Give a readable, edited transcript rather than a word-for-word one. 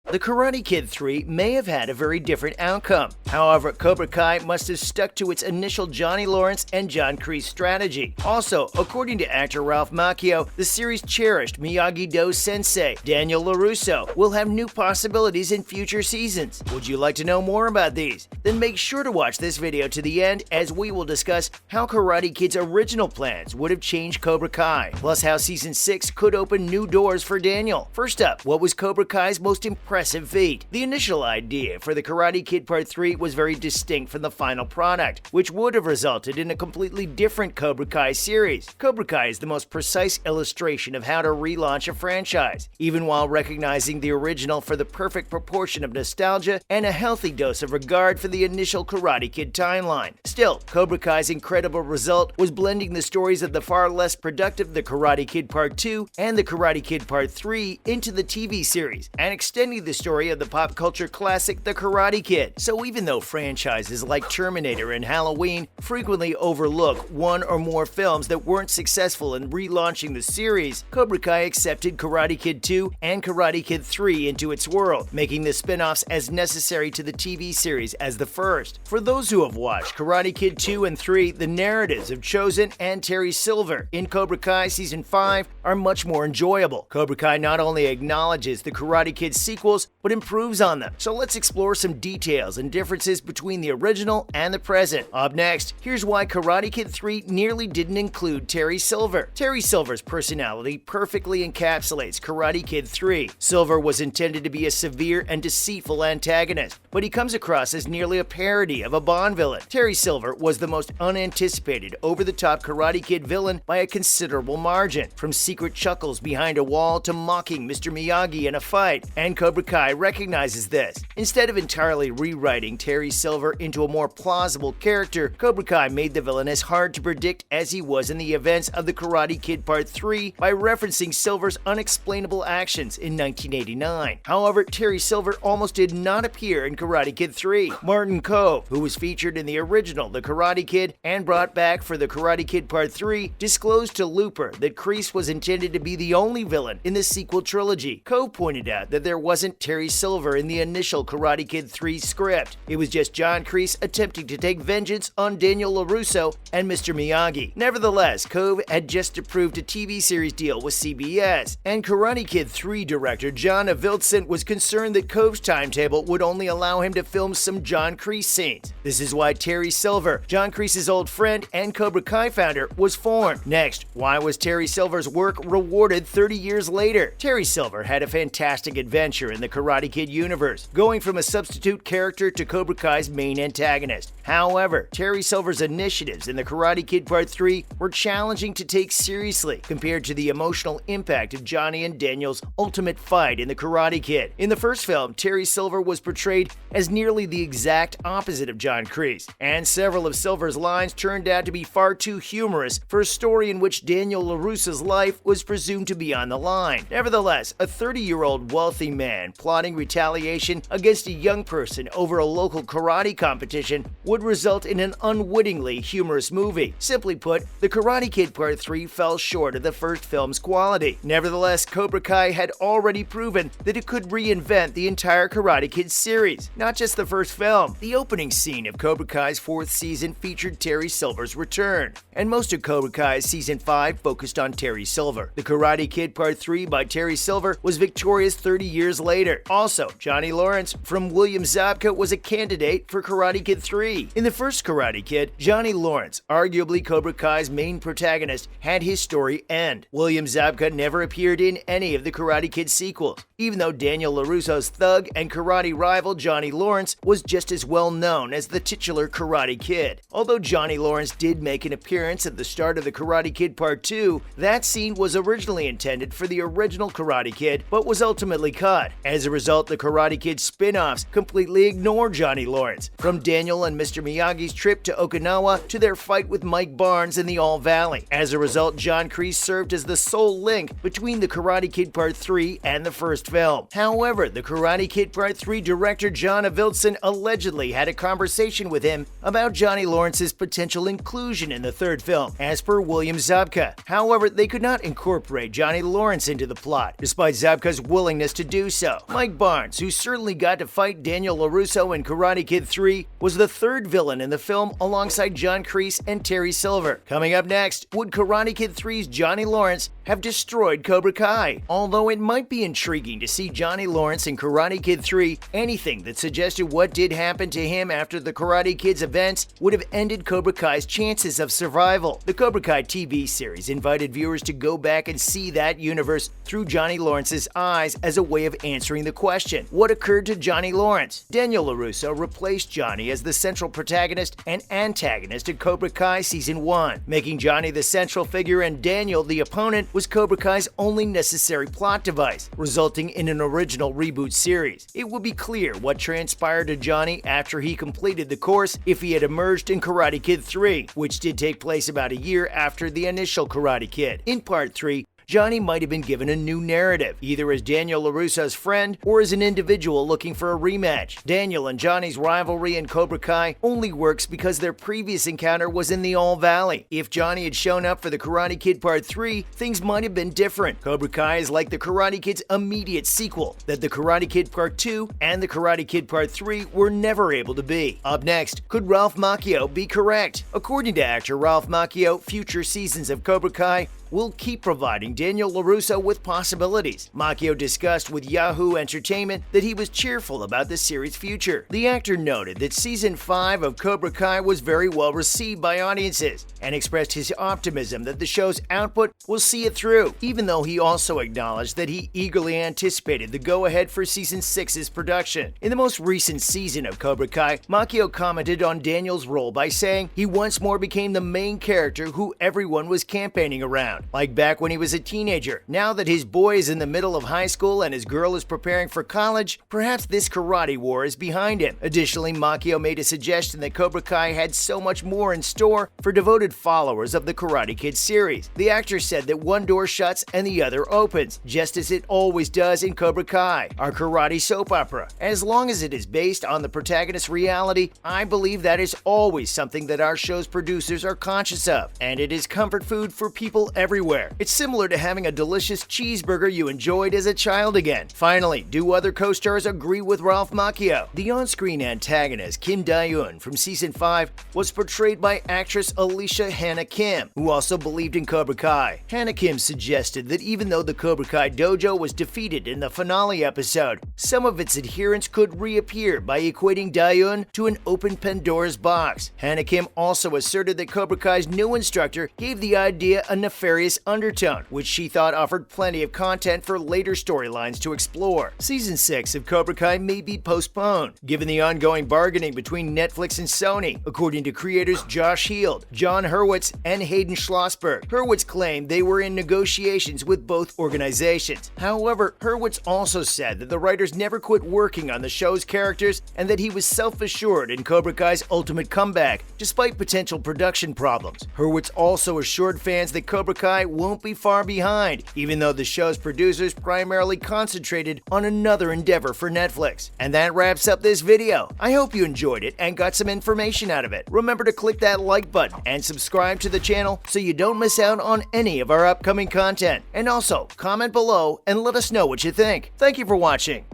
The Karate Kid 3 may have had a very different outcome. However, Cobra Kai must have stuck to its initial Johnny Lawrence and John Kreese strategy. Also, according to actor Ralph Macchio, the series' cherished Miyagi-Do sensei, Daniel LaRusso, will have new possibilities in future seasons. Would you like to know more about these? Then make sure to watch this video to the end, as we will discuss how Karate Kid's original plans would have changed Cobra Kai, plus how Season 6 could open new doors for Daniel. First up, what was Cobra Kai's most impressive feat? The initial idea for the Karate Kid Part 3 was very distinct from the final product, which would have resulted in a completely different Cobra Kai series. Cobra Kai is the most precise illustration of how to relaunch a franchise, even while recognizing the original for the perfect proportion of nostalgia and a healthy dose of regard for the initial Karate Kid timeline. Still, Cobra Kai's incredible result was blending the stories of the far less productive The Karate Kid Part 2 and The Karate Kid Part 3 into the TV series, and extending the story of the pop culture classic The Karate Kid. So even though franchises like Terminator and Halloween frequently overlook one or more films that weren't successful in relaunching the series, Cobra Kai accepted Karate Kid 2 and Karate Kid 3 into its world, making the spin-offs as necessary to the TV series as the first. For those who have watched Karate Kid 2 and 3, the narratives of Chozen and Terry Silver in Cobra Kai Season 5 are much more enjoyable. Cobra Kai not only acknowledges the Karate Kid sequels, but improves on them. So let's explore some details and differences between the original and the present. Up next, here's why Karate Kid 3 nearly didn't include Terry Silver. Terry Silver's personality perfectly encapsulates Karate Kid 3. Silver was intended to be a severe and deceitful antagonist, but he comes across as nearly a parody of a Bond villain. Terry Silver was the most unanticipated, over-the-top Karate Kid villain by a considerable margin, from secret chuckles behind a wall to mocking Mr. Miyagi in a fight, and Cobra Kai recognizes this. Instead of entirely rewriting Terry Silver into a more plausible character, Cobra Kai made the villain as hard to predict as he was in the events of The Karate Kid Part 3 by referencing Silver's unexplainable actions in 1989. However, Terry Silver almost did not appear in Karate Kid 3. Martin Kove, who was featured in the original The Karate Kid and brought back for The Karate Kid Part 3, disclosed to Looper that Kreese was intended to be the only villain in the sequel trilogy. Kove pointed out that there wasn't Terry Silver in the initial Karate Kid 3 script. It was just John Kreese attempting to take vengeance on Daniel LaRusso and Mr. Miyagi. Nevertheless, Kove had just approved a TV series deal with CBS, and Karate Kid 3 director John Avildsen was concerned that Kove's timetable would only allow him to film some John Kreese scenes. This is why Terry Silver, John Kreese's old friend and Cobra Kai founder, was formed. Next, why was Terry Silver's work rewarded 30 years later? Terry Silver had a fantastic adventure in the Karate Kid universe, going from a substitute character to Cobra Kai's main antagonist. However, Terry Silver's initiatives in the Karate Kid Part 3 were challenging to take seriously compared to the emotional impact of Johnny and Daniel's ultimate fight in the Karate Kid. In the first film, Terry Silver was portrayed as nearly the exact opposite of John Kreese, and several of Silver's lines turned out to be far too humorous for a story in which Daniel LaRusso's life was presumed to be on the line. Nevertheless, a 30-year-old wealthy man plotting retaliation against a young person over a local karate competition would result in an unwittingly humorous movie. Simply put, The Karate Kid Part 3 fell short of the first film's quality. Nevertheless, Cobra Kai had already proven that it could reinvent the entire Karate Kid series, not just the first film. The opening scene of Cobra Kai's fourth season featured Terry Silver's return, and most of Cobra Kai's Season 5 focused on Terry Silver. The Karate Kid Part 3 by Terry Silver was victorious 30 years later. Also, Johnny Lawrence from William Zabka was a candidate for Karate Kid 3. In the first Karate Kid, Johnny Lawrence, arguably Cobra Kai's main protagonist, had his story end. William Zabka never appeared in any of the Karate Kid sequels, even though Daniel LaRusso's thug and karate rival Johnny Lawrence was just as well known as the titular Karate Kid. Although Johnny Lawrence did make an appearance at the start of the Karate Kid Part 2, that scene was originally intended for the original Karate Kid, but was ultimately cut. As a result, the Karate Kid spin-offs completely ignore Johnny Lawrence, from Daniel and Mr. Miyagi's trip to Okinawa to their fight with Mike Barnes in the All Valley. As a result, John Kreese served as the sole link between the Karate Kid Part 3 and the first film. However, the Karate Kid Part 3 director John Avildsen allegedly had a conversation with him about Johnny Lawrence's potential inclusion in the third film, as per William Zabka. However, they could not incorporate Johnny Lawrence into the plot, despite Zabka's willingness to do so. LaRusso. Mike Barnes, who certainly got to fight Daniel LaRusso in Karate Kid 3, was the third villain in the film alongside John Kreese and Terry Silver. Coming up next, would Karate Kid 3's Johnny Lawrence have destroyed Cobra Kai? Although it might be intriguing to see Johnny Lawrence in Karate Kid 3, anything that suggested what did happen to him after the Karate Kid's events would have ended Cobra Kai's chances of survival. The Cobra Kai TV series invited viewers to go back and see that universe through Johnny Lawrence's eyes as a way of answering the question, what occurred to Johnny Lawrence? Daniel LaRusso replaced Johnny as the central protagonist and antagonist in Cobra Kai Season 1. Making Johnny the central figure and Daniel the opponent was Cobra Kai's only necessary plot device, resulting in an original reboot series. It would be clear what transpired to Johnny after he completed the course if he had emerged in Karate Kid 3, which did take place about a year after the initial Karate Kid. In Part 3, Johnny might have been given a new narrative, either as Daniel LaRusso's friend or as an individual looking for a rematch. Daniel and Johnny's rivalry in Cobra Kai only works because their previous encounter was in the All Valley. If Johnny had shown up for the Karate Kid Part 3, things might have been different. Cobra Kai is like the Karate Kid's immediate sequel, that the Karate Kid Part 2 and the Karate Kid Part 3 were never able to be. Up next, could Ralph Macchio be correct? According to actor Ralph Macchio, future seasons of Cobra Kai will keep providing Daniel LaRusso with possibilities. Macchio discussed with Yahoo Entertainment that he was cheerful about the series' future. The actor noted that Season 5 of Cobra Kai was very well received by audiences and expressed his optimism that the show's output will see it through, even though he also acknowledged that he eagerly anticipated the go-ahead for Season 6's production. In the most recent season of Cobra Kai, Macchio commented on Daniel's role by saying he once more became the main character who everyone was campaigning around. Like back when he was a teenager. Now that his boy is in the middle of high school and his girl is preparing for college, perhaps this karate war is behind him. Additionally, Macchio made a suggestion that Cobra Kai had so much more in store for devoted followers of the Karate Kid series. The actor said that one door shuts and the other opens, just as it always does in Cobra Kai, our karate soap opera. As long as it is based on the protagonist's reality, I believe that is always something that our show's producers are conscious of, and it is comfort food for people everywhere. It's similar to having a delicious cheeseburger you enjoyed as a child again. Finally, do other co-stars agree with Ralph Macchio? The on-screen antagonist Kim Dae-eun from Season 5 was portrayed by actress Alicia Hannah Kim, who also believed in Cobra Kai. Hannah Kim suggested that even though the Cobra Kai dojo was defeated in the finale episode, some of its adherents could reappear by equating Dae-eun to an open Pandora's box. Hannah Kim also asserted that Cobra Kai's new instructor gave the idea a nefarious undertone, which she thought offered plenty of content for later storylines to explore. Season 6 of Cobra Kai may be postponed, given the ongoing bargaining between Netflix and Sony, according to creators Josh Heald, John Hurwitz, and Hayden Schlossberg. Hurwitz claimed they were in negotiations with both organizations. However, Hurwitz also said that the writers never quit working on the show's characters and that he was self-assured in Cobra Kai's ultimate comeback, despite potential production problems. Hurwitz also assured fans that Cobra Kai won't be far behind, even though the show's producers primarily concentrated on another endeavor for Netflix. And that wraps up this video. I hope you enjoyed it and got some information out of it. Remember to click that like button and subscribe to the channel so you don't miss out on any of our upcoming content. And also, comment below and let us know what you think. Thank you for watching.